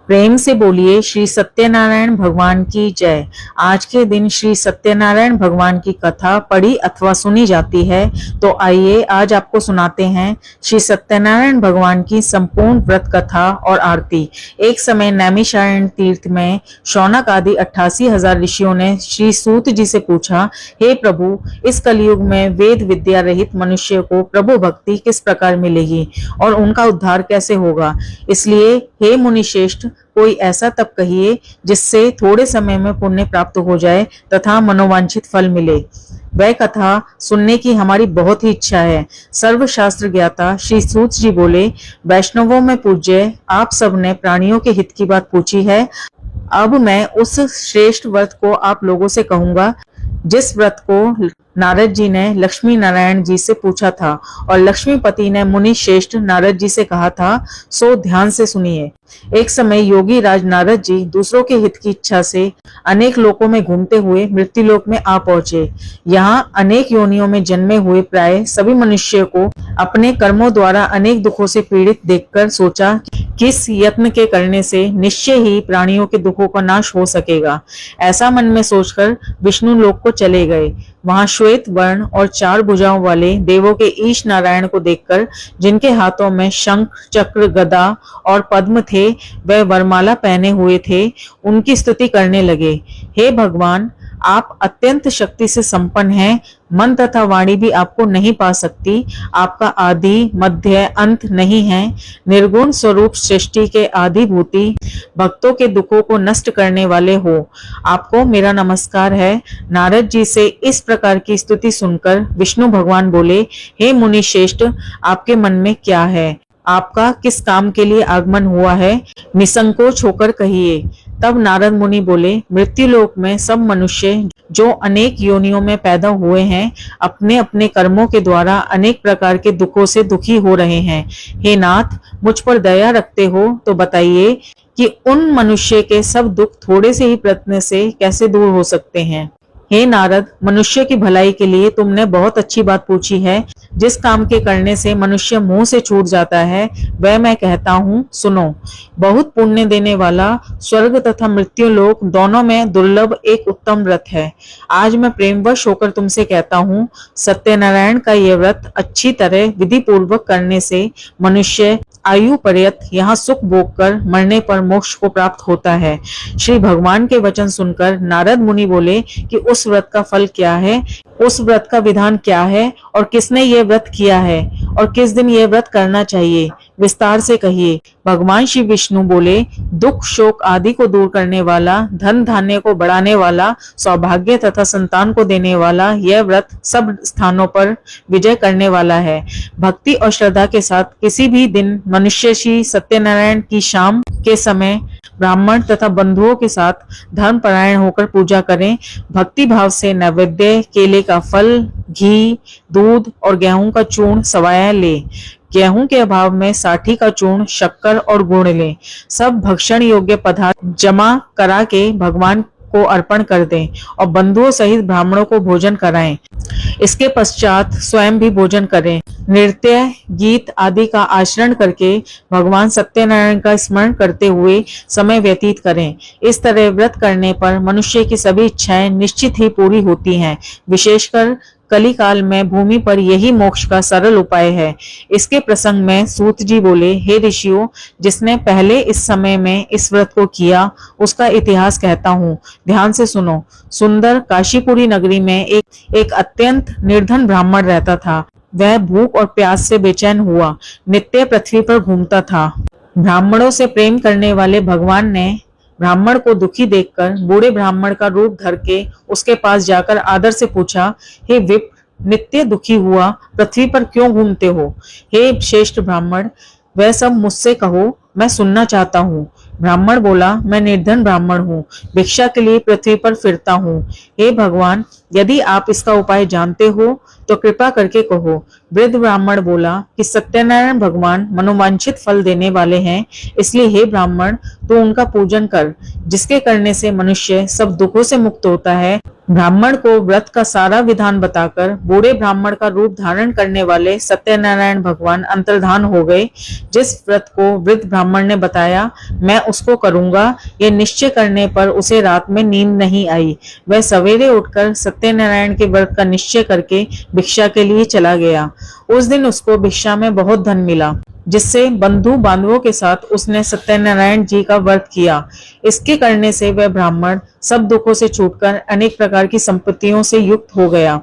प्रेम से बोलिए श्री सत्यनारायण भगवान की जय। आज के दिन श्री सत्यनारायण भगवान की कथा पढ़ी अथवा सुनी जाती है, तो आइए आज आपको सुनाते हैं श्री सत्यनारायण भगवान की संपूर्ण व्रत कथा और आरती। एक समय नैमिषारण्य तीर्थ में शौनक आदि 88,000 ऋषियों ने श्री सूत जी से पूछा, हे प्रभु, इस कलयुग में वेद विद्या रहित मनुष्य को प्रभु भक्ति किस प्रकार मिलेगी और उनका उद्धार कैसे होगा। इसलिए हे मुनि श्रेष्ठ, कोई ऐसा तप कहिए जिससे थोड़े समय में पुण्य प्राप्त हो जाए तथा मनोवांछित फल मिले। वह कथा सुनने की हमारी बहुत ही इच्छा है। सर्वशास्त्र ज्ञाता श्री सूत जी बोले, वैष्णवों में पूज्य, आप सब ने प्राणियों के हित की बात पूछी है। अब मैं उस श्रेष्ठ व्रत को आप लोगों से कहूंगा जिस व्रत को नारद जी ने लक्ष्मी नारायण जी से पूछा था और लक्ष्मीपति ने मुनि श्रेष्ठ नारद जी से कहा था, सो ध्यान से सुनिए। एक समय योगी राज नारद जी दूसरों के हित की इच्छा से अनेक लोकों में घूमते हुए मृत्युलोक में आ पहुंचे। यहाँ अनेक योनियों में जन्मे हुए प्राय सभी मनुष्य को अपने कर्मों द्वारा अनेक दुखों से पीड़ित देखकर सोचा, किस यत्न के करने से निश्चय ही प्राणियों के दुखों का नाश हो सकेगा। ऐसा मन में सोचकर विष्णु लोक को चले गए। वहां श्वेत वर्ण और 4 भुजाओं वाले देवों के ईश नारायण को देखकर, जिनके हाथों में शंख चक्र गदा और पद्म थे, वह वरमाला पहने हुए थे, उनकी स्तुति करने लगे। हे भगवान, आप अत्यंत शक्ति से संपन्न हैं, मन तथा वाणी भी आपको नहीं पा सकती। आपका आदि मध्य अंत नहीं है। निर्गुण स्वरूप सृष्टि के आदिभूति, भक्तों के दुखों को नष्ट करने वाले हो। आपको मेरा नमस्कार है। नारद जी से इस प्रकार की स्तुति सुनकर विष्णु भगवान बोले, हे मुनि श्रेष्ठ, आपके मन में क्या है? आपका किस काम के लिए आगमन हुआ है? निसंकोच होकर कहिए। तब नारद मुनि बोले, मृत्युलोक में सब मनुष्य जो अनेक योनियों में पैदा हुए हैं, अपने अपने कर्मों के द्वारा अनेक प्रकार के दुखों से दुखी हो रहे हैं। हे नाथ, मुझ पर दया रखते हो तो बताइए कि उन मनुष्य के सब दुख थोड़े से ही प्रयत्न से कैसे दूर हो सकते हैं। हे नारद, मनुष्य की भलाई के लिए तुमने बहुत अच्छी बात पूछी है। जिस काम के करने से मनुष्य मुंह से छूट जाता है, वह मैं कहता हूँ, सुनो। बहुत पुण्य देने वाला स्वर्ग तथा मृत्यु लोक दोनों में दुर्लभ एक उत्तम व्रत है। आज मैं प्रेमवश होकर तुमसे कहता हूँ, सत्यनारायण का यह व्रत अच्छी तरह विधि पूर्वक करने से मनुष्य आयु पर्यंत यहाँ सुख भोग कर मरने पर मोक्ष को प्राप्त होता है। श्री भगवान के वचन सुनकर नारद मुनि बोले कि उस व्रत का फल क्या है, उस व्रत का विधान क्या है और किसने यह व्रत किया है और किस दिन यह व्रत करना चाहिए, विस्तार से कहिए। भगवान श्री विष्णु बोले, दुख शोक आदि को दूर करने वाला, धन धान्य को बढ़ाने वाला, सौभाग्य तथा संतान को देने वाला यह व्रत सब स्थानों पर विजय करने वाला है। भक्ति और श्रद्धा के साथ किसी भी दिन मनुष्य श्री सत्यनारायण की शाम के समय ब्राह्मण तथा बंधुओं के साथ धर्म परायण होकर पूजा करें। भक्ति भाव से नैवेद्य, केले का फल, घी, दूध और गेहूं का चूर्ण सवाया ले। गेहूं के अभाव में साठी का चूर्ण, शक्कर और गुड़ ले। सब भक्षण योग्य पदार्थ जमा करा के भगवान को अर्पण कर दें और बंधुओं सहित ब्राह्मणों को भोजन कराएं। इसके पश्चात स्वयं भी भोजन करें। नृत्य, गीत आदि का आचरण करके भगवान सत्यनारायण का स्मरण करते हुए समय व्यतीत करें। इस तरह व्रत करने पर मनुष्य की सभी इच्छाएं निश्चित ही पूरी होती हैं। विशेषकर कली काल में भूमि पर यही मोक्ष का सरल उपाय है। इसके प्रसंग में सूत जी बोले, हे ऋषियों, जिसने पहले इस समय में इस व्रत को किया, उसका इतिहास कहता हूँ, ध्यान से सुनो। सुंदर काशीपुरी नगरी में एक अत्यंत निर्धन ब्राह्मण रहता था। वह भूख और प्यास से बेचैन हुआ नित्य पृथ्वी पर घूमता था। ब्राह्मणों से प्रेम करने वाले भगवान ने ब्राह्मण को दुखी देखकर बूढ़े ब्राह्मण का रूप धर के उसके पास जाकर आदर से पूछा, हे विप्र, नित्य दुखी हुआ पृथ्वी पर क्यों घूमते हो? हे श्रेष्ठ ब्राह्मण, वह सब मुझसे कहो, मैं सुनना चाहता हूँ। ब्राह्मण बोला, मैं निर्धन ब्राह्मण हूँ, भिक्षा के लिए पृथ्वी पर फिरता हूँ। हे भगवान, यदि आप इसका उपाय जानते हो तो कृपा करके कहो। वृद्ध ब्राह्मण बोला कि सत्यनारायण भगवान मनोवांछित फल देने वाले हैं, इसलिए हे ब्राह्मण, तू उनका पूजन कर, जिसके करने से मनुष्य सब दुखों से मुक्त होता है ब्राह्मण को व्रत का सारा विधान बताकर बूढ़े ब्राह्मण का रूप धारण करने वाले सत्यनारायण भगवान अंतर्धान हो गए। जिस व्रत को वृद्ध ब्राह्मण ने बताया मैं उसको करूंगा, ये निश्चय करने पर उसे रात में नींद नहीं आई। वह सवेरे उठकर सत्यनारायण के व्रत का निश्चय करके भिक्षा के लिए चला गया। उस दिन उसको भिक्षा में बहुत धन मिला, जिससे बंधु बांधवों के साथ उसने सत्यनारायण जी का व्रत किया। इसके करने से वह ब्राह्मण सब दुखों से छूटकर अनेक प्रकार की संपत्तियों से युक्त हो गया।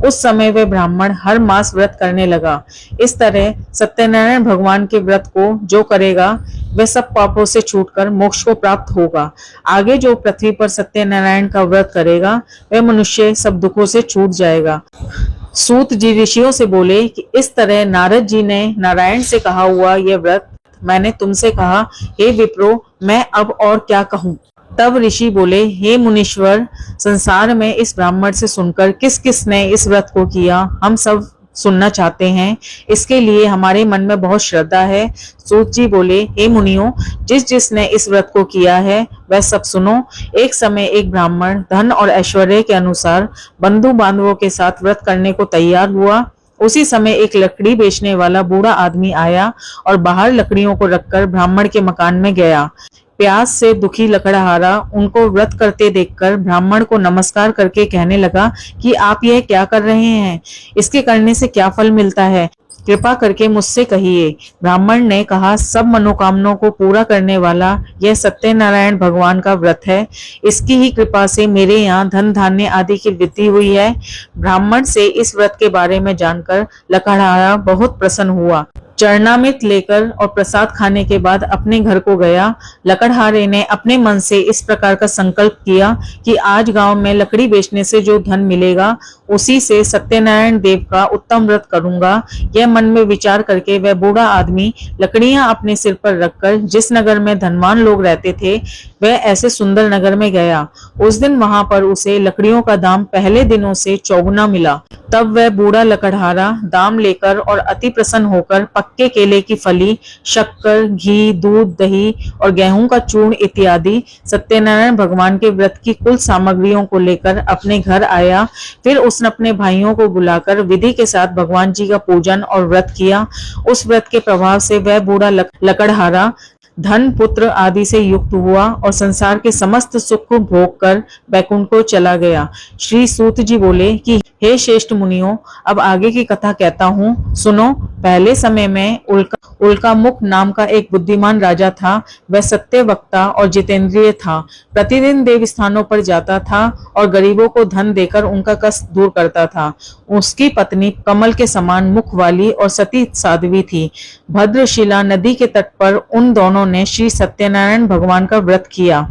उस समय वह ब्राह्मण हर मास व्रत करने लगा। इस तरह सत्यनारायण भगवान के व्रत को जो करेगा वह सब पापों से छूटकर मोक्ष को प्राप्त होगा। आगे जो पृथ्वी पर सत्यनारायण का व्रत करेगा वह मनुष्य सब दुखों से छूट जाएगा। सूत जी ऋषियों से बोले कि इस तरह नारद जी ने नारायण से कहा हुआ यह व्रत मैंने तुमसे कहा, हे विप्रो, मैं अब और क्या कहूँ। तब ऋषि बोले, हे मुनीश्वर, संसार में इस ब्राह्मण से सुनकर किस किस ने इस व्रत को किया हम सब सुनना चाहते हैं। इसके लिए हमारे मन में बहुत श्रद्धा है। सूत जी बोले, हे मुनियों, जिस जिसने इस व्रत को किया है वह सब सुनो। एक समय एक ब्राह्मण धन और ऐश्वर्य के अनुसार बंधु बांधवों के साथ व्रत करने को तैयार हुआ। उसी समय एक लकड़ी बेचने वाला बूढ़ा आदमी आया और बाहर लकड़ियों को रखकर ब्राह्मण के मकान में गया। प्यास से दुखी लकड़हारा उनको व्रत करते देखकर ब्राह्मण को नमस्कार करके कहने लगा कि आप यह क्या कर रहे हैं, इसके करने से क्या फल मिलता है, कृपा करके मुझसे कहिए। ब्राह्मण ने कहा, सब मनोकामनाओं को पूरा करने वाला यह सत्यनारायण भगवान का व्रत है। इसकी ही कृपा से मेरे यहाँ धन धान्य आदि की वृद्धि हुई है। ब्राह्मण से इस व्रत के बारे में जानकर लकड़हारा बहुत प्रसन्न हुआ। चरणामृत लेकर और प्रसाद खाने के बाद अपने घर को गया। लकड़हारे ने अपने मन से इस प्रकार का संकल्प किया कि आज गांव में लकड़ी बेचने से जो धन मिलेगा उसी से सत्यनारायण देव का उत्तम व्रत करूंगा। यह मन में विचार करके वह बूढ़ा आदमी लकड़ियां अपने सिर पर रखकर जिस नगर में धनवान लोग रहते थे वह ऐसे सुंदर नगर में गया। उस दिन वहां पर उसे लकड़ियों का दाम पहले दिनों से चौगुना मिला। तब वह बूढ़ा लकड़हारा दाम लेकर और अति प्रसन्न होकर पक्के केले की फली, शक्कर, घी, दूध, दही और गेहूं का चूर्ण इत्यादि सत्यनारायण भगवान के व्रत की कुल सामग्रियों को लेकर अपने घर आया। फिर उसने अपने भाइयों को बुलाकर विधि के साथ भगवान जी का पूजन और व्रत किया। उस व्रत के प्रभाव से वह बूढ़ा लकड़हारा धन, पुत्र आदि से युक्त हुआ और संसार के समस्त सुख को भोग कर बैकुंठ को चला गया। श्री सूत जी बोले कि हे श्रेष्ठ मुनियों, अब आगे की कथा कहता हूँ, सुनो। पहले समय में उल्का मुख नाम का एक बुद्धिमान राजा था। वह सत्य वक्ता और जितेंद्रिय था। प्रतिदिन देव स्थानों पर जाता था और गरीबों को धन देकर उनका कष्ट दूर करता था। उसकी पत्नी कमल के समान मुख वाली और सती साध्वी थी। भद्रशिला नदी के तट पर उन दोनों ने श्री सत्यनारायण भगवान का व्रत किया।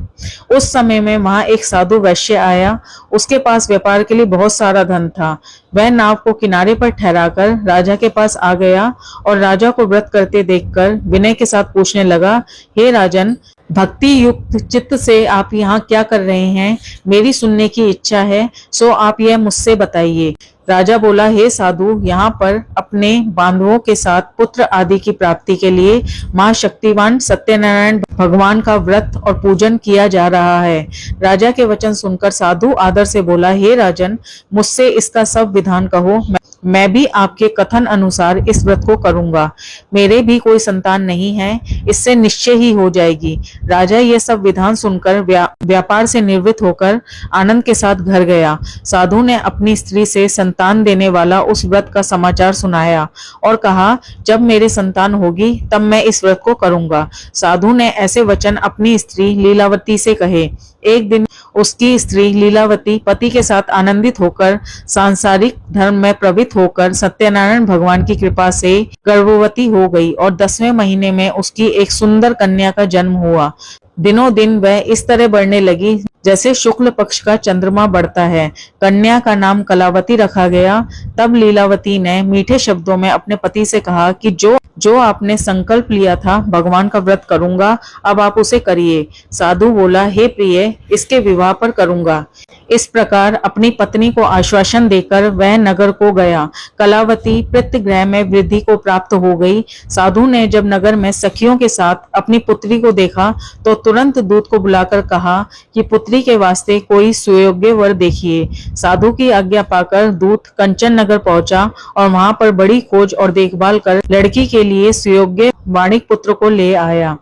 उस समय में वहां एक साधु वैश्य आया। उसके पास व्यापार के लिए बहुत सारा धन था। वह नाव को किनारे पर ठहराकर राजा के पास आ गया और राजा को व्रत करते देखकर विनय के साथ पूछने लगा, हे राजन, भक्ति युक्त चित्त से आप यहाँ क्या कर रहे हैं? मेरी सुनने की इच्छा है, सो आप यह मुझसे बताइए। राजा बोला, हे साधु, यहाँ पर अपने बांधवों के साथ पुत्र आदि की प्राप्ति के लिए महाशक्तिवान सत्यनारायण भगवान का व्रत और पूजन किया जा रहा है। राजा के वचन सुनकर साधु आदर से बोला, हे राजन, मुझसे इसका सब विधान कहो, मैं भी आपके कथन अनुसार इस व्रत को करूंगा। मेरे भी कोई संतान नहीं है, इससे निश्चय ही हो जाएगी। राजा ये सब विधान सुनकर व्यापार से निवृत्त होकर आनंद के साथ घर गया। साधु ने अपनी स्त्री से संतान देने वाला उस व्रत का समाचार सुनाया और कहा, जब मेरे संतान होगी तब मैं इस व्रत को करूंगा। साधु ने ऐसे वचन अपनी स्त्री लीलावती से कहे। एक दिन उसकी स्त्री लीलावती पति के साथ आनंदित होकर सांसारिक धर्म में प्रवृत्त होकर सत्यनारायण भगवान की कृपा से गर्भवती हो गई और 10वें महीने में उसकी एक सुंदर कन्या का जन्म हुआ। दिनों दिन वह इस तरह बढ़ने लगी जैसे शुक्ल पक्ष का चंद्रमा बढ़ता है। कन्या का नाम कलावती रखा गया। तब लीलावती ने मीठे शब्दों में अपने पति से कहा कि जो आपने संकल्प लिया था भगवान का व्रत करूंगा, अब आप उसे करिए। साधु बोला, हे प्रिय, इसके विवाह पर करूंगा। इस प्रकार अपनी पत्नी को आश्वासन देकर वह नगर को गया। कलावती प्रीतगृह में वृद्धि को प्राप्त हो गई। साधु ने जब नगर में सखियों के साथ अपनी पुत्री को देखा तो तुरंत दूत को बुलाकर कहा कि पुत्री के वास्ते कोई सुयोग्य वर देखिए। साधु की आज्ञा पाकर दूत कंचन नगर पहुंचा और वहां पर बड़ी खोज और देखभाल कर लड़की के लिए सुयोग्य वाणिक पुत्र को ले आया।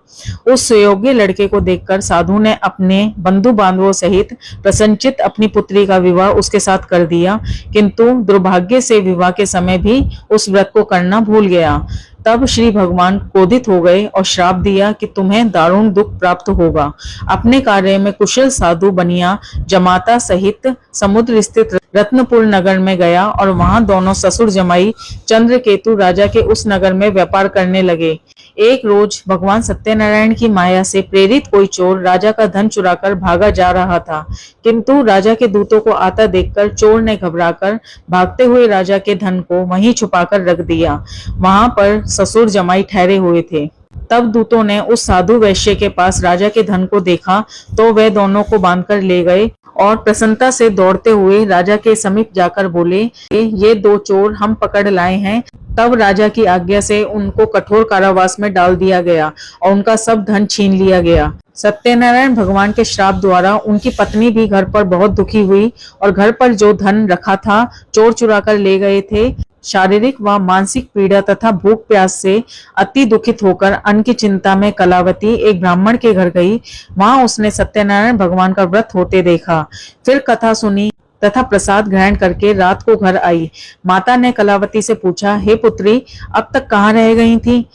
उस सुयोग्य लड़के को देखकर साधु ने अपने बंधु बांधवों सहित प्रसन्नचित्त अपनी पुत्री का विवाह उसके साथ कर दिया, किंतु दुर्भाग्य से विवाह के समय भी उस व्रत को करना भूल गया। तब श्री भगवान क्रोधित हो गए और श्राप दिया कि तुम्हें दारुण दुख प्राप्त होगा। अपने कार्य में कुशल साधु बनिया जमाता सहित समुद्र स्थित रत्नपुर नगर में गया और वहां दोनों ससुर जमाई चंद्रकेतु राजा के उस नगर में व्यापार करने लगे। एक रोज भगवान सत्यनारायण की माया से प्रेरित कोई चोर राजा का धन चुराकर भागा जा रहा था, किंतु राजा के दूतों को आता देखकर चोर ने घबराकर भागते हुए राजा के धन को वहीं छुपाकर रख दिया। वहां पर ससुर जमाई ठहरे हुए थे। तब दूतों ने उस साधु वैश्य के पास राजा के धन को देखा तो वे दोनों को बांधकर ले गए और प्रसन्नता से दौड़ते हुए राजा के समीप जाकर बोले, ये दो चोर हम पकड़ लाए हैं। तब राजा की आज्ञा से उनको कठोर कारावास में डाल दिया गया और उनका सब धन छीन लिया गया। सत्यनारायण भगवान के श्राप द्वारा उनकी पत्नी भी घर पर बहुत दुखी हुई और घर पर जो धन रखा था चोर चुरा कर ले गए थे। शारीरिक व मानसिक पीड़ा तथा भूख प्यास से अति दुखित होकर अन्न की चिंता में कलावती एक ब्राह्मण के घर गई। वहां उसने सत्यनारायण भगवान का व्रत होते देखा, फिर कथा सुनी तथा प्रसाद ग्रहण करके रात को घर आई। माता ने कलावती से पूछा, हे पुत्री, अब तक कहाँ रह गई थी?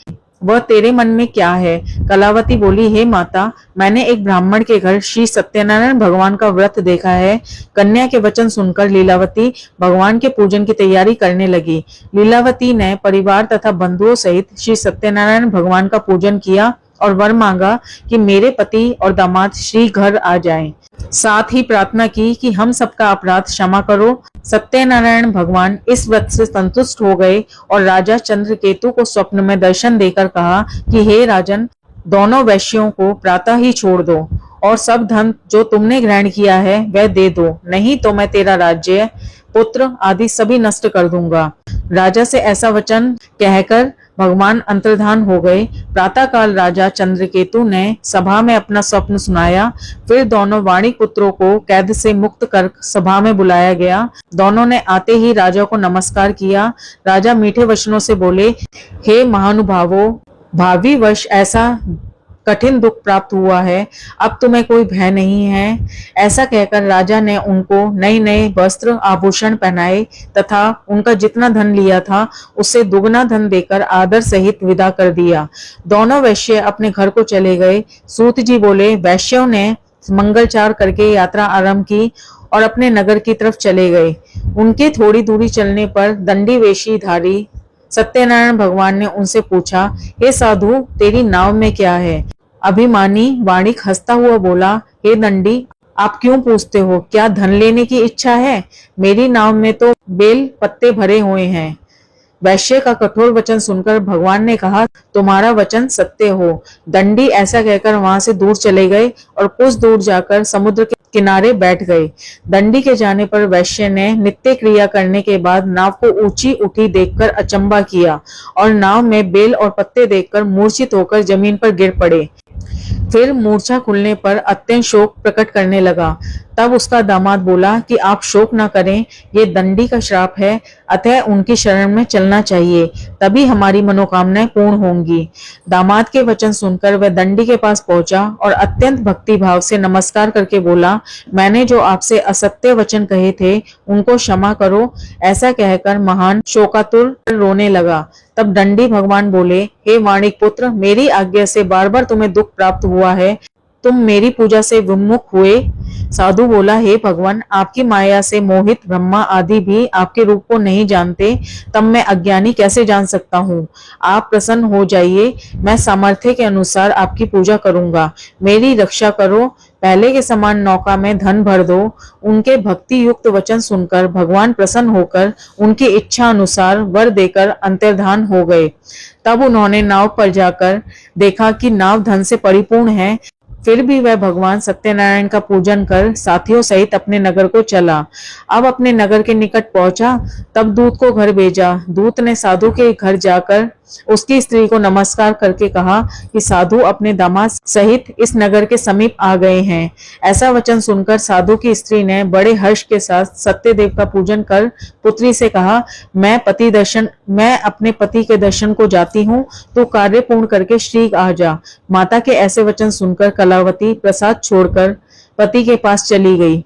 वह तेरे मन में क्या है? कलावती बोली, हे माता, मैंने एक ब्राह्मण के घर श्री सत्यनारायण भगवान का व्रत देखा है। कन्या के वचन सुनकर लीलावती भगवान के पूजन की तैयारी करने लगी। लीलावती ने परिवार तथा बंधुओं सहित श्री सत्यनारायण भगवान का पूजन किया और वर मांगा कि मेरे पति और दामाद श्री घर आ जाएं। साथ ही प्रार्थना की कि हम सबका अपराध क्षमा करो। सत्यनारायण भगवान इस व्रत से संतुष्ट हो गए और राजा चंद्रकेतु को स्वप्न में दर्शन देकर कहा कि हे राजन, दोनों वैश्यों को प्रातः ही छोड़ दो और सब धन जो तुमने ग्रहण किया है वह दे दो, नहीं तो मैं तेरा राज्य, पुत्र आदि सभी नष्ट कर दूंगा। राजा से ऐसा वचन कहकर भगवान अंतर्धान हो गए। प्रातः काल राजा चंद्रकेतु ने सभा में अपना स्वप्न सुनाया। फिर दोनों वाणिक पुत्रों को कैद से मुक्त कर सभा में बुलाया गया। दोनों ने आते ही राजा को नमस्कार किया। राजा मीठे वचनों से बोले, हे महानुभावों, भावी वर्ष ऐसा कठिन दुख प्राप्त हुआ है, अब तुम्हें कोई भय नहीं है। ऐसा कहकर राजा ने उनको नए नए वस्त्र आभूषण पहनाए तथा उनका जितना धन लिया था उससे दुगना धन देकर आदर सहित विदा कर दिया। दोनों वैश्य अपने घर को चले गए। सूत जी बोले, वैश्यों ने मंगलचार करके यात्रा आरंभ की और अपने नगर की तरफ चले गए। उनके थोड़ी दूरी चलने पर दंडी वेशीधारी सत्यनारायण भगवान ने उनसे पूछा, हे साधु, तेरी नाव में क्या है? अभिमानी वाणिक हंसता हुआ बोला, हे दंडी, आप क्यों पूछते हो? क्या धन लेने की इच्छा है? मेरी नाव में तो बेल पत्ते भरे हुए हैं। वैश्य का कठोर वचन सुनकर भगवान ने कहा, तुम्हारा वचन सत्य हो। दंडी ऐसा कहकर वहां से दूर चले गए और कुछ दूर जाकर समुद्र के किनारे बैठ गए। दंडी के जाने पर वैश्य ने नित्य क्रिया करने के बाद नाव को ऊंची उठी देखकर अचंबा किया और नाव में बेल और पत्ते देखकर मूर्छित होकर जमीन पर गिर पड़े। फिर मूर्छा खुलने पर अत्यंत शोक प्रकट करने लगा। तब उसका दामाद बोला कि आप शोक न करें, ये दंडी का श्राप है, अतः उनकी शरण में चलना चाहिए, तभी हमारी मनोकामनाएं पूर्ण होंगी। दामाद के वचन सुनकर वह दंडी के पास पहुंचा और अत्यंत भक्ति भाव से नमस्कार करके बोला, मैंने जो आपसे असत्य वचन कहे थे उनको क्षमा करो। ऐसा कहकर महान शोकातुर रोने लगा। तब दंडी भगवान बोले, हे वाणिक पुत्र, मेरी आज्ञा से बार बार तुम्हें दुख प्राप्त हुआ है, तुम मेरी पूजा से विमुख हुए। साधु बोला, हे भगवान, आपकी माया से मोहित ब्रह्मा आदि भी आपके रूप को नहीं जानते, तब मैं अज्ञानी कैसे जान सकता हूँ? आप प्रसन्न हो जाइए, मैं सामर्थ्य के अनुसार आपकी पूजा करूंगा, मेरी रक्षा करो। पहले के समान नौका में धन भर दो। उनके भक्ति युक्त वचन सुनकर भगवान प्रसन्न होकर उनकी इच्छा अनुसार वर देकर अंतर्धान हो गए। तब उन्होंने नाव पर जाकर देखा कि नाव धन से परिपूर्ण है। फिर भी वह भगवान सत्यनारायण का पूजन कर साथियों सहित अपने नगर को चला। अब अपने नगर के निकट पहुंचा, तब दूत को घर भेजा। दूत ने साधु के घर जाकर उसकी स्त्री को नमस्कार करके कहा कि साधु अपने दामाद सहित इस नगर के समीप आ गए हैं। ऐसा वचन सुनकर साधु की स्त्री ने बड़े हर्ष के साथ सत्यदेव का पूजन कर पुत्री से कहा, मैं अपने पति के दर्शन को जाती हूँ, तो कार्य पूर्ण करके शीघ्र आ जा। माता के ऐसे वचन सुनकर कलावती प्रसाद छोड़कर पति के पास चली गई।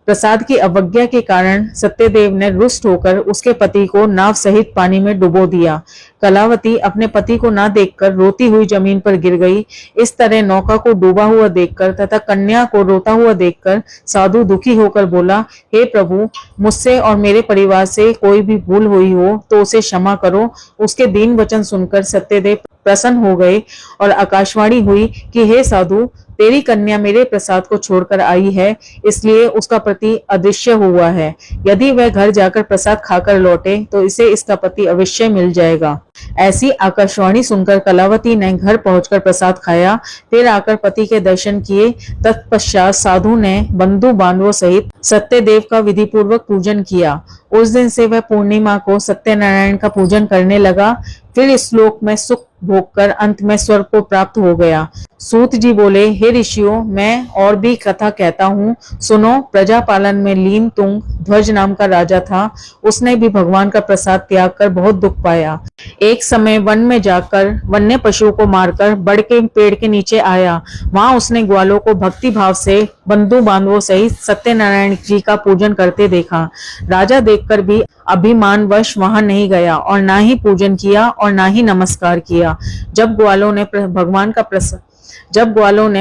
प्रसाद की अवज्ञा के कारण सत्यदेव ने रुष्ट होकर उसके पति को नाव सहित पानी में डुबो दिया। कलावती अपने पति को ना देखकर रोती हुई जमीन पर गिर गई। इस तरह नौका को डूबा हुआ देखकर तथा कन्या को रोता हुआ देखकर साधु दुखी होकर बोला, हे प्रभु, मुझसे और मेरे परिवार से कोई भी भूल हुई हो तो उसे क्षमा करो। उसके दीन वचन सुनकर सत्यदेव प्रसन्न हो गए और आकाशवाणी हुई कि हे साधु, तेरी कन्या मेरे प्रसाद को छोड़कर आई है, इसलिए उसका पति अदृश्य हुआ है। यदि वह घर जाकर प्रसाद खाकर लौटे तो इसे इसका पति अवश्य मिल जाएगा। ऐसी आकाशवाणी सुनकर कलावती ने घर पहुंचकर प्रसाद खाया, फिर आकर पति के दर्शन किए। तत्पश्चात साधु ने बंधु बांधवों सहित सत्यदेव का विधि पूर्वक पूजन किया। उस दिन से वह पूर्णिमा को सत्यनारायण का पूजन करने लगा। फिर इस श्लोक में सुख भोगकर अंत में स्वर्ग को प्राप्त हो गया। सूत जी बोले, हे ऋषियों, मैं और भी कथा कहता हूँ, सुनो। प्रजा पालन में लीन तुंग ध्वज नाम का राजा था। उसने भी भगवान का प्रसाद त्याग कर बहुत दुख पाया। एक समय वन में जाकर वन्य पशुओं को मारकर बड़ के पेड़ के नीचे आया। वहां उसने ग्वालों को भक्ति भाव से बंधु बांधवों सहित सत्यनारायण जी का पूजन करते देखा। राजा देखकर भी अभिमानवश वहां नहीं गया और ना ही पूजन किया और ना ही नमस्कार किया। जब ग्वालों ने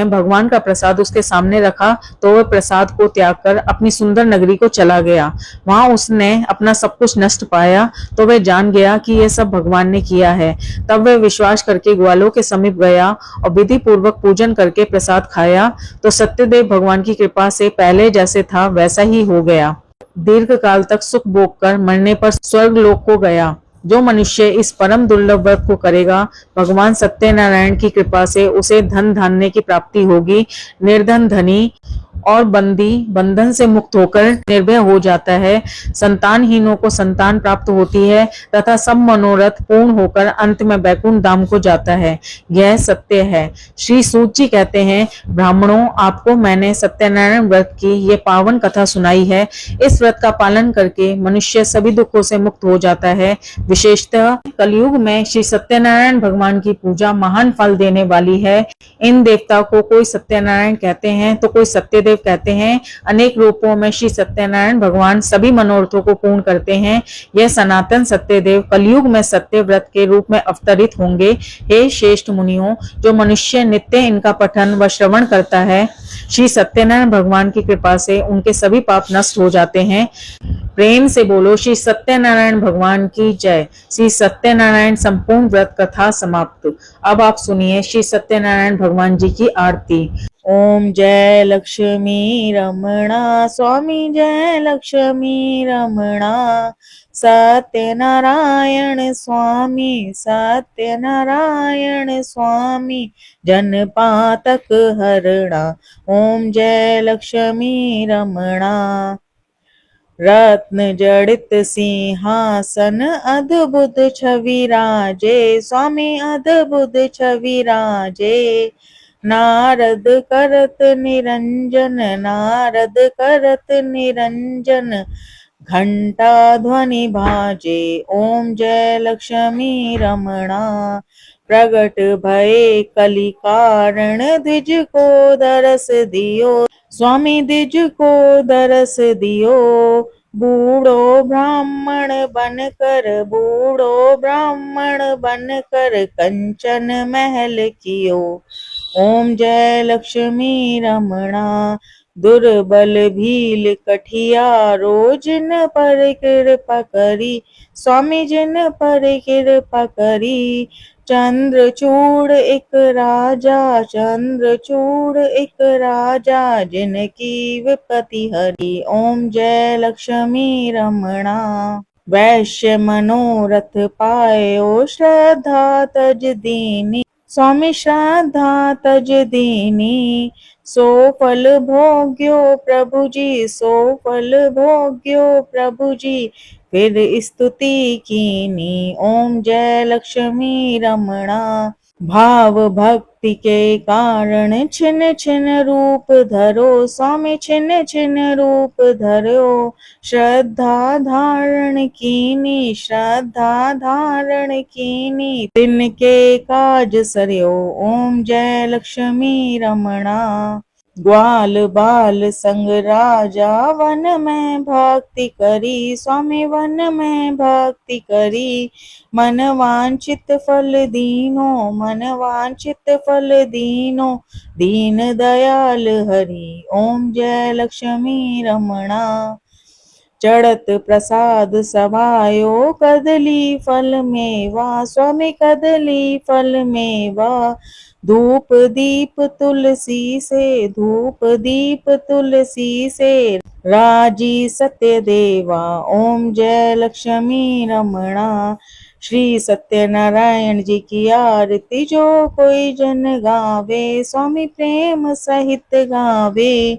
भगवान का प्रसाद उसके सामने रखा तो वह प्रसाद को त्याग कर अपनी सुंदर नगरी को चला गया। वहां उसने अपना सब कुछ नष्ट पाया तो वह जान गया कि यह सब भगवान ने किया है। तब वह विश्वास करके ग्वालों के समीप गया और विधि पूर्वक पूजन करके प्रसाद खाया तो सत्यदेव भगवान की कृपा से पहले जैसे था वैसा ही हो गया। दीर्घ काल तक सुख भोग कर मरने पर स्वर्ग लोक को गया। जो मनुष्य इस परम दुर्लभ व्रत को करेगा, भगवान सत्यनारायण की कृपा से उसे धन धान्य की प्राप्ति होगी। निर्धन धनी और बंदी बंधन से मुक्त होकर निर्भय हो जाता है। संतानहीनों को संतान प्राप्त होती है तथा सब मनोरथ पूर्ण होकर अंत में बैकुंठ धाम को जाता है। यह सत्य है। श्री सूत जी कहते हैं, ब्राह्मणों, आपको मैंने सत्यनारायण व्रत की ये पावन कथा सुनाई है। इस व्रत का पालन करके मनुष्य सभी दुखों से मुक्त हो जाता है। विशेषतः कलयुग में श्री सत्यनारायण भगवान की पूजा महान फल देने वाली है। इन देवता को कोई सत्यनारायण कहते हैं तो कोई सत्यदेव कहते हैं। अनेक रूपों में श्री सत्यनारायण भगवान सभी मनोरथों को पूर्ण करते हैं। यह सनातन सत्यदेव कलयुग में सत्य व्रत के रूप में अवतरित होंगे। हे श्रेष्ठ मुनियों, जो मनुष्य नित्य इनका पठन व श्रवण करता है, श्री सत्यनारायण भगवान की कृपा से उनके सभी पाप नष्ट हो जाते हैं। प्रेम से बोलो श्री सत्यनारायण भगवान की जय। श्री सत्यनारायण संपूर्ण व्रत कथा समाप्त। अब आप सुनिए श्री सत्यनारायण भगवान जी की आरती। ओम जय लक्ष्मी रमणा स्वामी, जय लक्ष्मी रमणा। सत्यनारायण स्वामी, सत्यनारायण स्वामी, जन पातक हरणा। ओम जय लक्ष्मी रमणा। रत्न जड़ित सिंहासन अद्भुत छवि राजे, स्वामी अद्भुत छवि राजे। नारद करत निरंजन, नारद करत निरंजन, घंटा ध्वनि भाजे। ओम जय लक्ष्मी रमणा। प्रगट भये कलि कारण, द्विज को दरस दियो, स्वामी द्विज को दरस दियो। बूढ़ो ब्राह्मण बनकर, बूढ़ो ब्राह्मण बनकर, कंचन महल कियो। ओम जय लक्ष्मी रमणा। दुर्बल भील कठियारो, जिन पर कृपा करी, स्वामी जिन पर कृपा करी। चंद्रचूड़ एक राजा, चंद्रचूड़ एक राजा, जिनकी विपत्ति हरी। ओम जय लक्ष्मी रमणा। वैश्य मनोरथ पायो, श्रद्धा तज दीनी, स्वामी श्रद्धा तज दीनी, सो फल भोग्यो प्रभु जी, सो फल भोग्यो प्रभु जी। फिर स्तुति कीनी, ओम जय लक्ष्मी रमणा। भाव भक्ति के कारण छिन छिन रूप धरो, स्वामी छिन छिन रूप धरो। श्रद्धा धारण कीनी, श्रद्धा धारण कीनी, तिनके काज सरयो, ओम जय लक्ष्मी रमणा। ग्वाल बाल संग राजा, वन में भक्ति करी, स्वामी वन में भक्ति करी। मन वांछित फल दीनो, मन वांछित फल दीनो, दीन दयाल हरि, ओम जय लक्ष्मी रमणा। चढ़त प्रसाद सभायो, कदली फल मेवा, स्वामी कदली फल मेवा। धूप दीप तुलसी से, धूप दीप तुलसी से, राजी सत्य देवा, ओम जय लक्ष्मी रमणा। श्री सत्यनारायण जी की आरती जो कोई जन गावे, स्वामी प्रेम सहित गावे।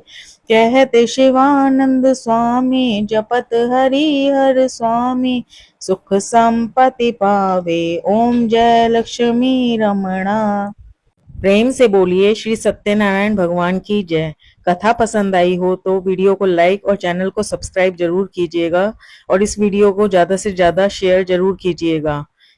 कहते शिवानंद स्वामी, जपत हरि हर स्वामी, सुख संपत्ति पावे, ओम जय लक्ष्मी रमणा। प्रेम से बोलिए श्री सत्यनारायण भगवान की जय। कथा पसंद आई हो तो वीडियो को लाइक और चैनल को सब्सक्राइब जरूर कीजिएगा और इस वीडियो को ज्यादा से ज्यादा शेयर जरूर कीजिएगा।